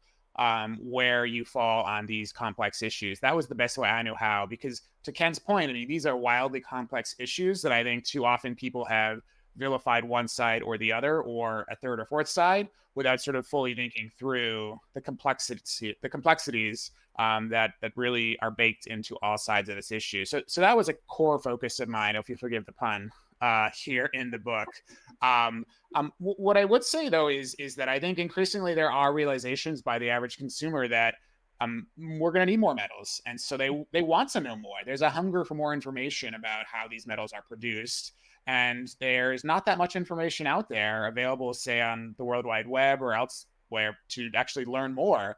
where you fall on these complex issues. That was the best way I knew how, because to Ken's point, I mean, these are wildly complex issues that I think too often people have vilified one side or the other, or a third or fourth side, without sort of fully thinking through the complexities that really are baked into all sides of this issue. So that was a core focus of mine, if you forgive the pun, here in the book. What I would say though is that I think increasingly there are realizations by the average consumer that we're going to need more metals, and so they want to know more. There's a hunger for more information about how these metals are produced, and there's not that much information out there available, say on the World Wide Web or else where to actually learn more.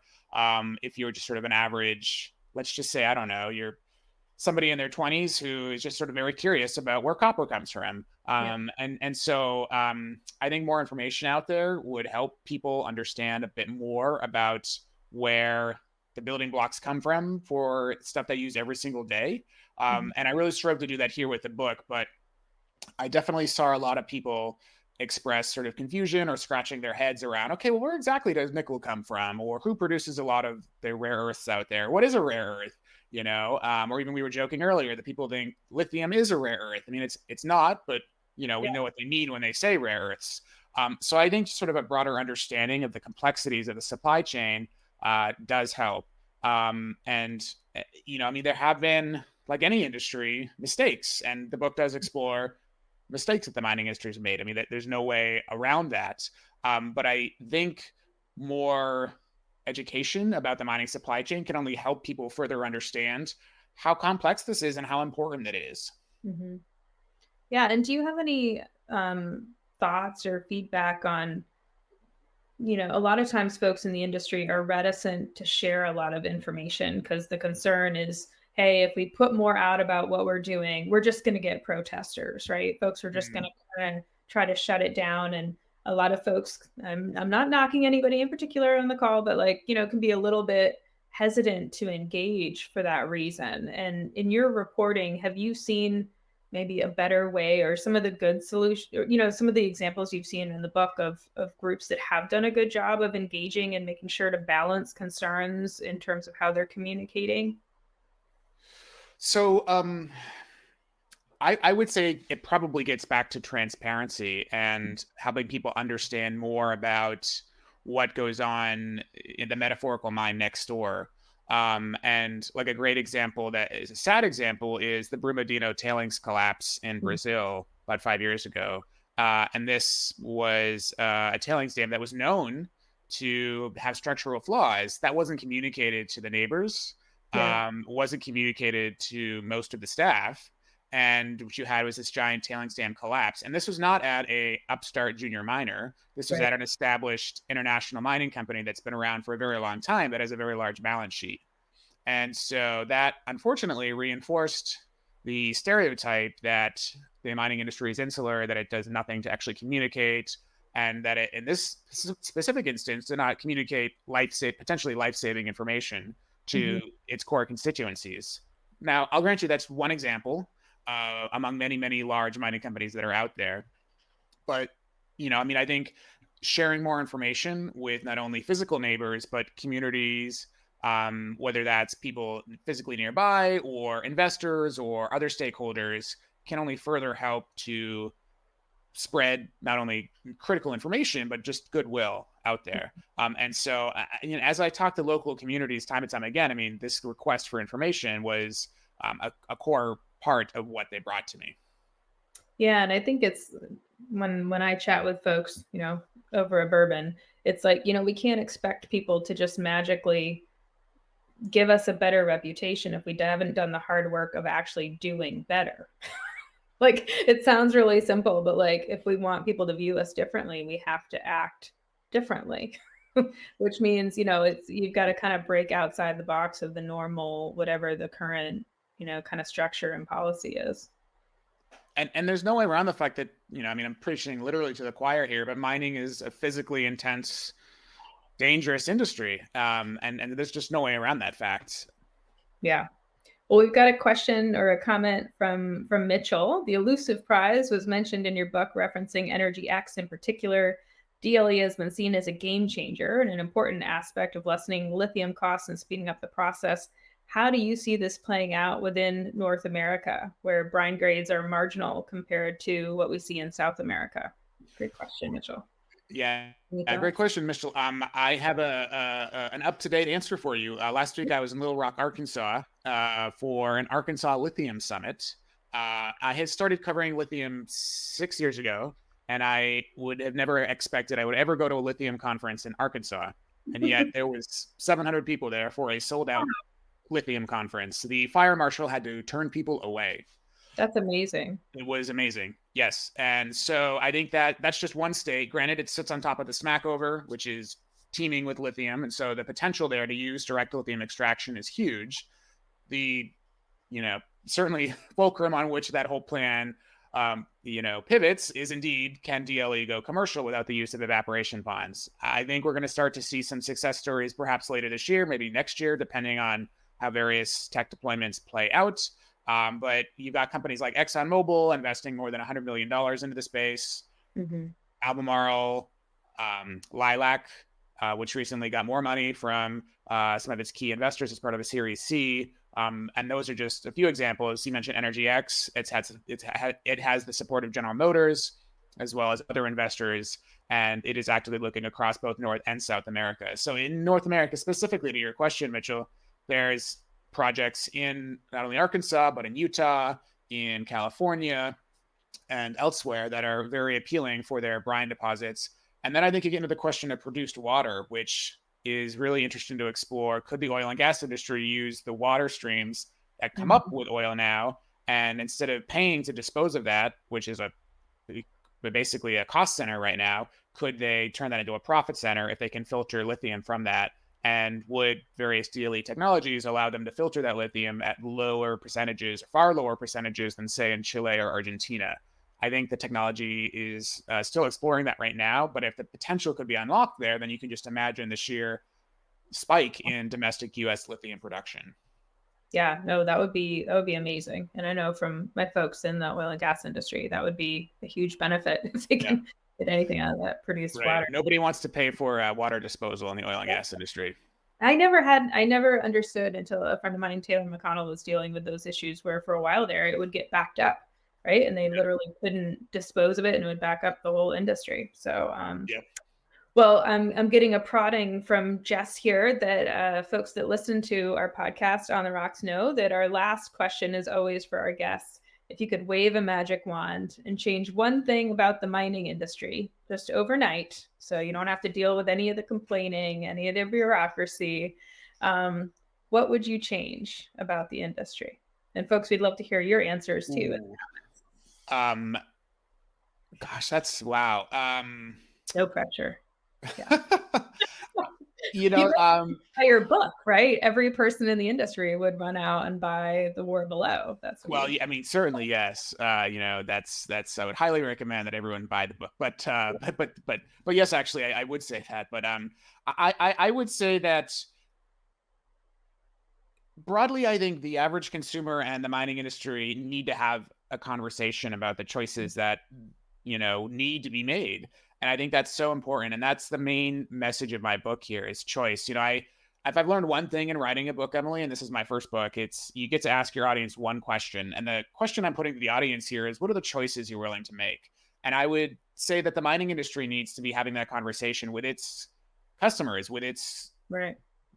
If you're just sort of an average, let's just say, I don't know, you're somebody in their 20s who is just sort of very curious about where copper comes from.
Yeah.
And so I think more information out there would help people understand a bit more about where the building blocks come from for stuff they use every single day.
Mhm.
And I really strove to do that here with the book, but I definitely saw a lot of people express sort of confusion or scratching their heads around, okay, well, where exactly does nickel come from? Or who produces a lot of the rare earths out there? What is a rare earth? Or even we were joking earlier that people think lithium is a rare earth. I mean, it's not, but we
Yeah.
know what they mean when they say rare earths. So I think sort of a broader understanding of the complexities of the supply chain does help. I mean, there have been, like any industry, mistakes, and the book does explore mistakes that the mining industry has made. I mean, there's no way around that. But I think more education about the mining supply chain can only help people further understand how complex this is and how important it is.
Hmm. Yeah. And do you have any thoughts or feedback on, a lot of times folks in the industry are reticent to share a lot of information because the concern is, hey, if we put more out about what we're doing, we're just going to get protesters, right? Folks are just going
Mm.
to kind of try to shut it down. And a lot of folks, I'm not knocking anybody in particular on the call, but like, can be a little bit hesitant to engage for that reason. And in your reporting, have you seen maybe a better way or some of the good solution, or some of the examples you've seen in the book of groups that have done a good job of engaging and making sure to balance concerns in terms of how they're communicating?
So I would say it probably gets back to transparency and helping people understand more about what goes on in the metaphorical mine next door. And like a great example that is a sad example is the Brumadinho tailings collapse in Brazil about 5 years ago. And this was a tailings dam that was known to have structural flaws that wasn't communicated to the neighbors,
Yeah.
wasn't communicated to most of the staff, and what you had was this giant tailings dam collapse. And this was not at a upstart junior miner. This was
Right.
at an established international mining company that's been around for a very long time that has a very large balance sheet. And so that unfortunately reinforced the stereotype that the mining industry is insular, that it does nothing to actually communicate, and that it, in this specific instance, did not communicate potentially life-saving information to
Hmm.
its core constituencies. Now, I'll grant you that's one example among many, many large mining companies that are out there. But, I mean, I think sharing more information with not only physical neighbors, but communities, whether that's people physically nearby or investors or other stakeholders, can only further help to spread not only critical information, but just goodwill out there. As I talk to local communities time and time again, I mean, this request for information was a core part of what they brought to me.
Yeah, and I think it's when I chat with folks, over a bourbon, it's like, we can't expect people to just magically give us a better reputation if we haven't done the hard work of actually doing better. Like, it sounds really simple, but like if we want people to view us differently, we have to act differently. Which means, it's you've got to kind of break outside the box of the normal, whatever the current, kind of structure and policy is.
And there's no way around the fact that, I mean, I'm preaching literally to the choir here, but mining is a physically intense, dangerous industry. And there's just no way around that fact.
Yeah. Well, we've got a question or a comment from Mitchell. The elusive prize was mentioned in your book, referencing Energy X in particular. DLE has been seen as a game changer and an important aspect of lessening lithium costs and speeding up the process. How do you see this playing out within North America, where brine grades are marginal compared to what we see in South America? Great question, Mitchell.
Yeah.
Any
Great
thoughts?
question, Mitchell. I have an up to date answer for you. Last week I was in Little Rock, Arkansas, for an Arkansas Lithium Summit. I had started covering lithium 6 years ago, and I would have never expected I would ever go to a lithium conference in Arkansas, and yet there was 700 people there for a sold out lithium conference. The fire marshal had to turn people away.
That's amazing.
It was amazing. Yes. And so I think that that's just one state. Granted, it sits on top of the Smackover, which is teeming with lithium. And so the potential there to use direct lithium extraction is huge. The, certainly fulcrum on which that whole plan, pivots is indeed, can DLE go commercial without the use of evaporation ponds? I think we're going to start to see some success stories perhaps later this year, maybe next year, depending on how various tech deployments play out. But you've got companies like ExxonMobil investing more than $100 million into the space. Mm-hmm. Albemarle, Lilac, which recently got more money from some of its key investors as part of a Series C. And those are just a few examples. You mentioned Energy X. It has the support of General Motors as well as other investors, and it is actively looking across both North and South America. So in North America, specifically to your question, Mitchell, there's projects in not only Arkansas, but in Utah, in California, and elsewhere that are very appealing for their brine deposits. And then I think you get into the question of produced water, which is really interesting to explore. Could the oil and gas industry use the water streams that come up with oil now, and instead of paying to dispose of that, which is basically a cost center right now, could they turn that into a profit center if they can filter lithium from that? And would various DLE technologies allow them to filter that lithium at lower percentages, far lower percentages than, say, in Chile or Argentina? I think the technology is still exploring that right now, but if the potential could be unlocked there, then you can just imagine the sheer spike in domestic U.S. lithium production.
Yeah, no, that would be amazing. And I know from my folks in the oil and gas industry, that would be a huge benefit if they can get anything out of that produced water.
Nobody wants to pay for water disposal in the oil and gas industry.
I never understood until a friend of mine, Taylor McConnell, was dealing with those issues where for a while there it would get backed up. Right. And they literally couldn't dispose of it, and it would back up the whole industry. So, well, I'm getting a prodding from Jess here that folks that listen to our podcast On the Rocks know that our last question is always for our guests. If you could wave a magic wand and change one thing about the mining industry just overnight, so you don't have to deal with any of the complaining, any of the bureaucracy, what would you change about the industry? And folks, we'd love to hear your answers too.
Gosh, that's wow.
No pressure. Yeah.
Buy
your book, right? Every person in the industry would run out and buy The War Below. That's
I mean, certainly yes. That's I would highly recommend that everyone buy the book. But yes, actually, I would say that. But I would say that broadly, I think the average consumer and the mining industry need to have a conversation about the choices that, need to be made. And I think that's so important. And that's the main message of my book here is choice. If I've learned one thing in writing a book, Emily, and this is my first book, it's you get to ask your audience one question. And the question I'm putting to the audience here is, what are the choices you're willing to make? And I would say that the mining industry needs to be having that conversation with its customers, with its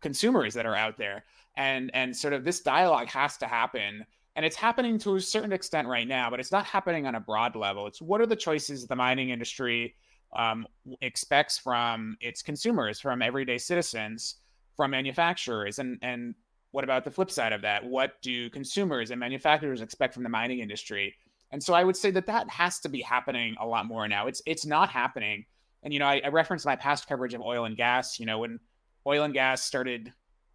consumers that are out there. And sort of this dialogue has to happen. And it's happening to a certain extent right now, but it's not happening on a broad level. It's what are the choices the mining industry expects from its consumers, from everyday citizens, from manufacturers, and what about the flip side of that? What do consumers and manufacturers expect from the mining industry? And so I would say that has to be happening a lot more now. It's not happening. And I referenced my past coverage of oil and gas. When oil and gas started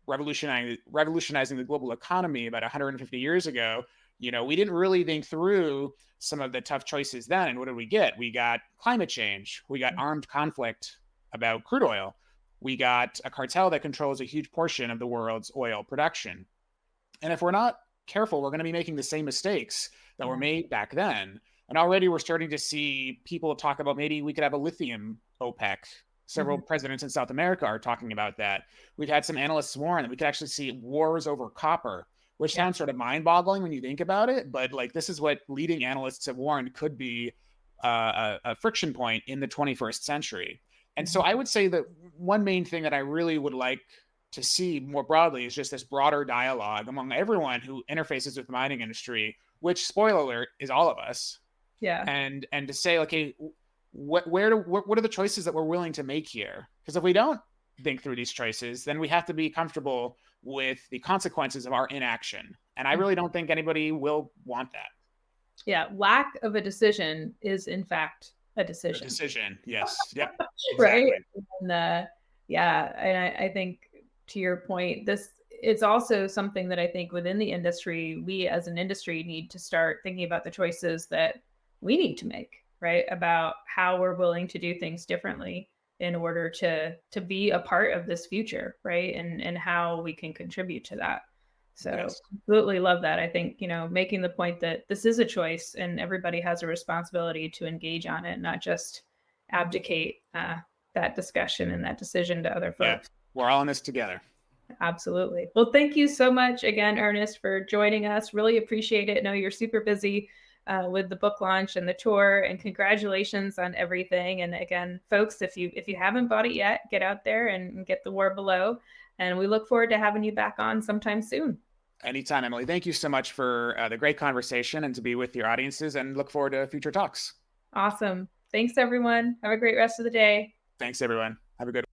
revolutionizing the global economy about 150 years ago, we didn't really think through some of the tough choices then. And what did we get? We got climate change. We got armed conflict about crude oil. We got a cartel that controls a huge portion of the world's oil production. And if we're not careful, we're going to be making the same mistakes that were made back then. And already we're starting to see people talk about maybe we could have a lithium OPEC. Several presidents in South America are talking about that. We've had some analysts warn that we could actually see wars over copper, which sounds sort of mind-boggling when you think about it. But this is what leading analysts have warned could be a friction point in the 21st century. And so I would say that one main thing that I really would like to see more broadly is just this broader dialogue among everyone who interfaces with the mining industry, which, spoiler alert, is all of us.
Yeah.
And to say, okay, what are the choices that we're willing to make here? Because if we don't think through these choices, then we have to be comfortable with the consequences of our inaction. And I really don't think anybody will want that.
Yeah. Lack of a decision is in fact a decision.
Yes. Yep.
Exactly. Right. And Yeah, and I think to your point, this it's also something that I think within the industry, we as an industry need to start thinking about the choices that we need to make, right? About how we're willing to do things differently in order to be a part of this future, right? And how we can contribute to that. So
Yes.
absolutely love that. I think, making the point that this is a choice and everybody has a responsibility to engage on it, not just abdicate that discussion and that decision to other
Yeah.
folks.
We're all in this together.
Absolutely. Well, thank you so much again, Ernest, for joining us. Really appreciate it. I know you're super busy with the book launch and the tour, and congratulations on everything. And again, folks, if you haven't bought it yet, get out there and get The War Below. And we look forward to having you back on sometime soon.
Anytime, Emily. Thank you so much for the great conversation and to be with your audiences, and look forward to future talks.
Awesome. Thanks, everyone. Have a great rest of the day.
Thanks, everyone. Have a good